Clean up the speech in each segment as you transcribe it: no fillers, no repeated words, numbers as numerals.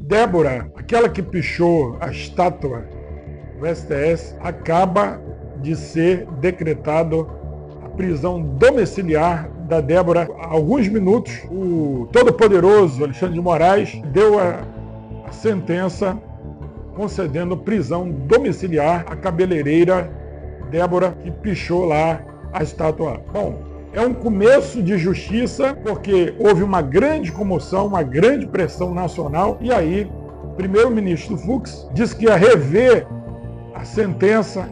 Débora, aquela que pichou a estátua do STF, acaba de ser decretado a prisão domiciliar da Débora. Há alguns minutos, o todo-poderoso Alexandre de Moraes deu a sentença concedendo prisão domiciliar à cabeleireira Débora, que pichou lá a estátua. Bom, é um começo de justiça, porque houve uma grande comoção, uma grande pressão nacional, e aí o primeiro-ministro Fux disse que ia rever a sentença,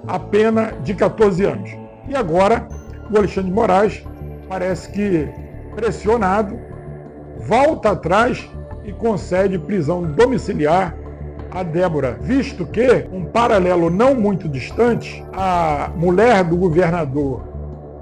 a pena de 14 anos. E agora o Alexandre de Moraes parece que, pressionado, volta atrás e concede prisão domiciliar a Débora, visto que, um paralelo não muito distante, a mulher do governador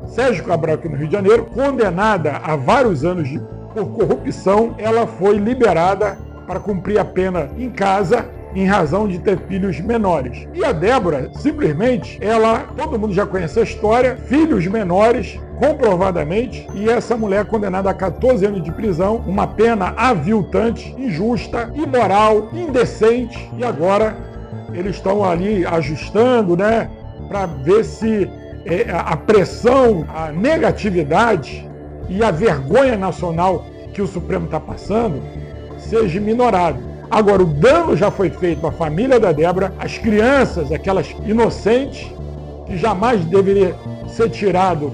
Sérgio Cabral, aqui no Rio de Janeiro, condenada a vários anos por corrupção, ela foi liberada para cumprir a pena em casa em razão de ter filhos menores. E a Débora, simplesmente, todo mundo já conhece a história, filhos menores, comprovadamente, e essa mulher condenada a 14 anos de prisão, uma pena aviltante, injusta, imoral, indecente, e agora eles estão ali ajustando, né, para ver se a pressão, a negatividade e a vergonha nacional que o Supremo está passando seja minorado. Agora, o dano já foi feito à família da Débora, às crianças, aquelas inocentes, que jamais deveria ser tirado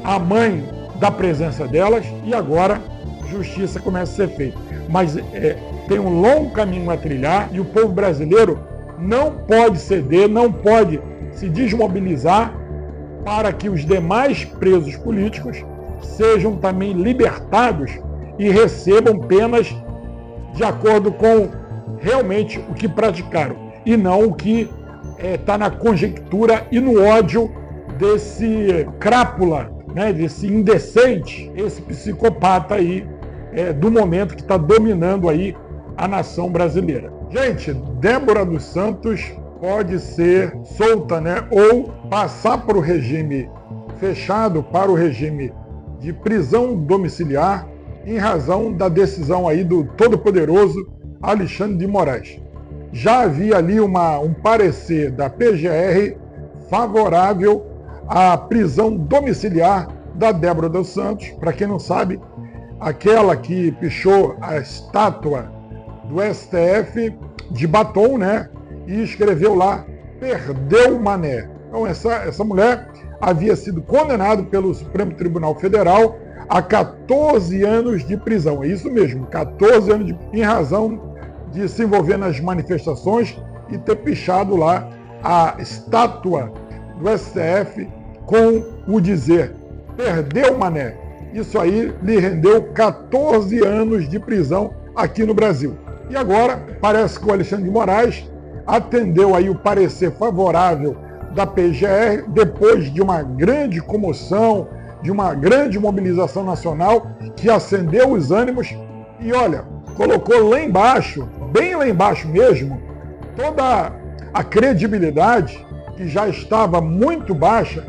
a mãe da presença delas, e agora justiça começa a ser feita. Mas tem um longo caminho a trilhar, e o povo brasileiro não pode ceder, não pode se desmobilizar para que os demais presos políticos sejam também libertados e recebam penas de acordo com realmente o que praticaram, e não o que está na conjectura e no ódio desse crápula, né, desse indecente, esse psicopata aí do momento que está dominando aí a nação brasileira. Gente, Débora dos Santos pode ser solta, né, ou passar para o regime fechado, para o regime de prisão domiciliar, em razão da decisão aí do todo-poderoso Alexandre de Moraes. Já havia ali um parecer da PGR favorável à prisão domiciliar da Débora dos Santos. Para quem não sabe, aquela que pichou a estátua do STF de batom, né, e escreveu lá, "Perdeu o mané". Então essa mulher havia sido condenada pelo Supremo Tribunal Federal a 14 anos de prisão. É isso mesmo, 14 anos em razão de se envolver nas manifestações e ter pichado lá a estátua do STF com o dizer "Perdeu, mané". Isso aí lhe rendeu 14 anos de prisão aqui no Brasil. E agora parece que o Alexandre de Moraes atendeu aí o parecer favorável da PGR depois de uma grande comoção, de uma grande mobilização nacional que acendeu os ânimos e, olha, colocou lá embaixo, bem lá embaixo mesmo, toda a credibilidade que já estava muito baixa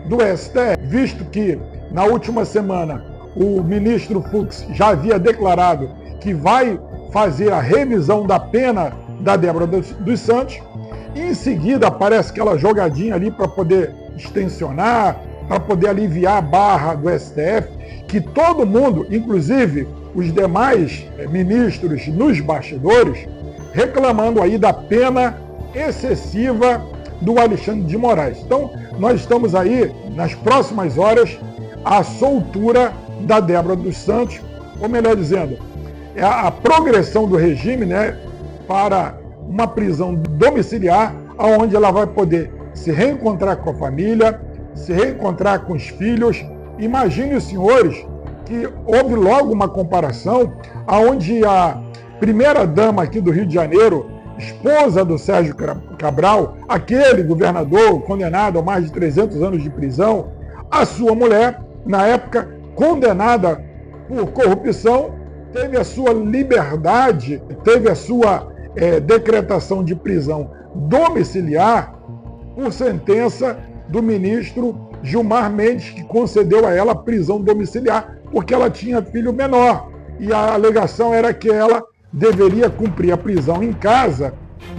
do STF, visto que na última semana o ministro Fux já havia declarado que vai fazer a revisão da pena da Débora dos Santos, e em seguida aparece aquela jogadinha ali para poder extensionar, para poder aliviar a barra do STF, que todo mundo, inclusive os demais ministros nos bastidores, reclamando aí da pena excessiva do Alexandre de Moraes. Então, nós estamos aí, nas próximas horas, à soltura da Débora dos Santos, ou melhor dizendo, a progressão do regime, né, para uma prisão domiciliar, onde ela vai poder se reencontrar com a família, se reencontrar com os filhos. Imagine os senhores que houve logo uma comparação onde a primeira-dama aqui do Rio de Janeiro, esposa do Sérgio Cabral, aquele governador condenado a mais de 300 anos de prisão, a sua mulher, na época condenada por corrupção, teve a sua liberdade, teve a sua decretação de prisão domiciliar por sentença do ministro Gilmar Mendes, que concedeu a ela prisão domiciliar porque ela tinha filho menor. E a alegação era que ela deveria cumprir a prisão em casa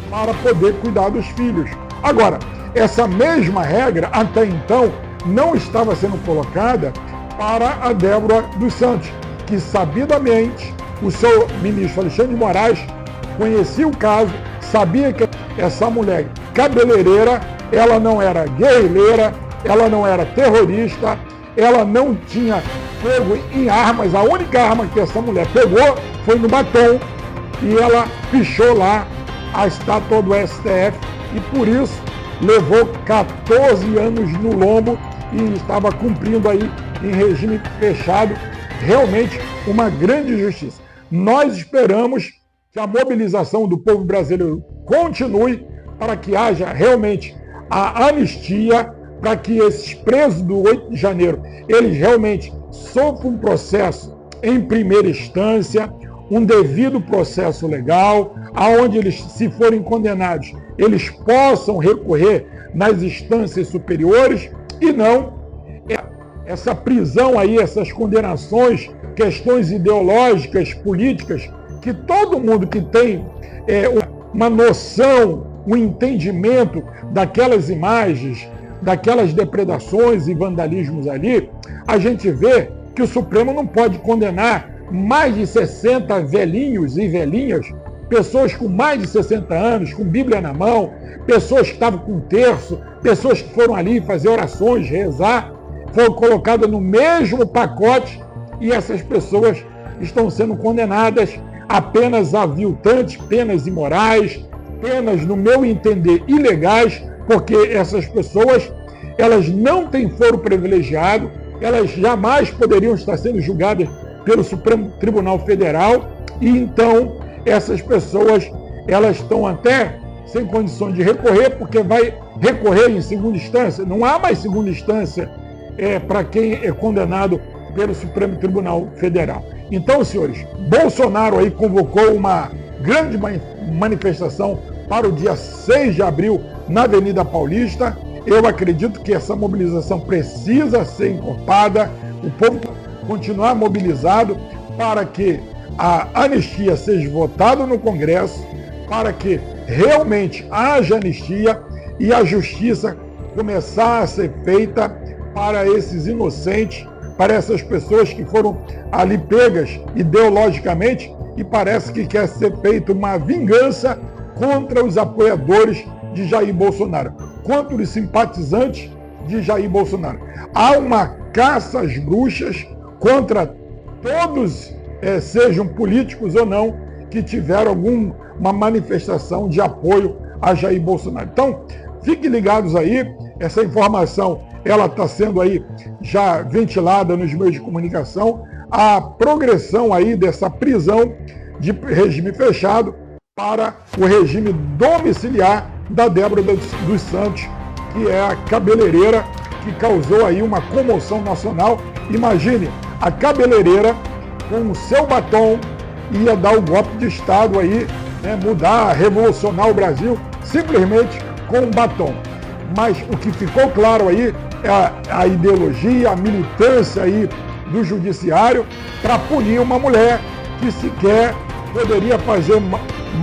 para poder cuidar dos filhos. Agora, essa mesma regra, até então, não estava sendo colocada para a Débora dos Santos, que sabidamente o seu ministro Alexandre de Moraes conhecia o caso, sabia que essa mulher cabeleireira, ela não era guerrilheira, ela não era terrorista, ela não tinha fogo em armas, a única arma que essa mulher pegou foi no batom e ela pichou lá a estátua do STF e por isso levou 14 anos no lombo e estava cumprindo aí em regime fechado, realmente uma grande injustiça. Nós esperamos que a mobilização do povo brasileiro continue para que haja realmente a anistia, para que esses presos do 8 de janeiro, eles realmente sofram um processo em primeira instância, um devido processo legal, aonde eles, se forem condenados, eles possam recorrer nas instâncias superiores e não essa prisão aí, essas condenações, questões ideológicas, políticas, que todo mundo que tem uma noção, um entendimento daquelas imagens, daquelas depredações e vandalismos ali, a gente vê que o Supremo não pode condenar mais de 60 velhinhos e velhinhas, pessoas com mais de 60 anos, com Bíblia na mão, pessoas que estavam com terço, pessoas que foram ali fazer orações, rezar, foram colocadas no mesmo pacote e essas pessoas estão sendo condenadas a penas aviltantes, penas imorais, penas, no meu entender, ilegais, porque essas pessoas, elas não têm foro privilegiado, elas jamais poderiam estar sendo julgadas pelo Supremo Tribunal Federal, e então essas pessoas, elas estão até sem condições de recorrer, porque vai recorrer em segunda instância, não há mais segunda instância para quem é condenado pelo Supremo Tribunal Federal. Então, senhores, Bolsonaro aí convocou uma grande manifestação para o dia 6 de abril na Avenida Paulista. Eu acredito que essa mobilização precisa ser encorpada, o povo continuar mobilizado para que a anistia seja votada no Congresso, para que realmente haja anistia e a justiça começar a ser feita para esses inocentes, para essas pessoas que foram ali pegas ideologicamente e parece que quer ser feita uma vingança contra os apoiadores de Jair Bolsonaro, contra os simpatizantes de Jair Bolsonaro. Há uma caça às bruxas contra todos, sejam políticos ou não, que tiveram alguma manifestação de apoio a Jair Bolsonaro. Então, fiquem ligados aí, essa informação ela está sendo aí já ventilada nos meios de comunicação, a progressão aí dessa prisão de regime fechado para o regime domiciliar da Débora dos Santos, que é a cabeleireira que causou aí uma comoção nacional. Imagine, a cabeleireira com o seu batom ia dar o golpe de Estado aí, mudar, revolucionar o Brasil, simplesmente com um batom. Mas o que ficou claro aí é a ideologia, a militância aí do judiciário para punir uma mulher que sequer poderia fazer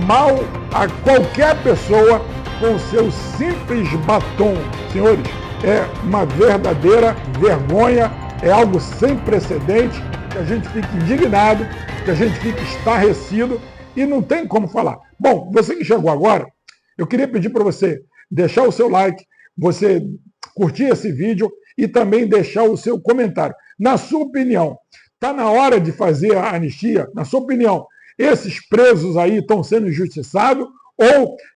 mal a qualquer pessoa com seu simples batom. Senhores, é uma verdadeira vergonha, é algo sem precedente, que a gente fica indignado, que a gente fica estarrecido e não tem como falar. Bom, você que chegou agora, eu queria pedir para você deixar o seu like, você curtir esse vídeo e também deixar o seu comentário. Na sua opinião, está na hora de fazer a anistia? Na sua opinião, esses presos aí estão sendo injustiçados ou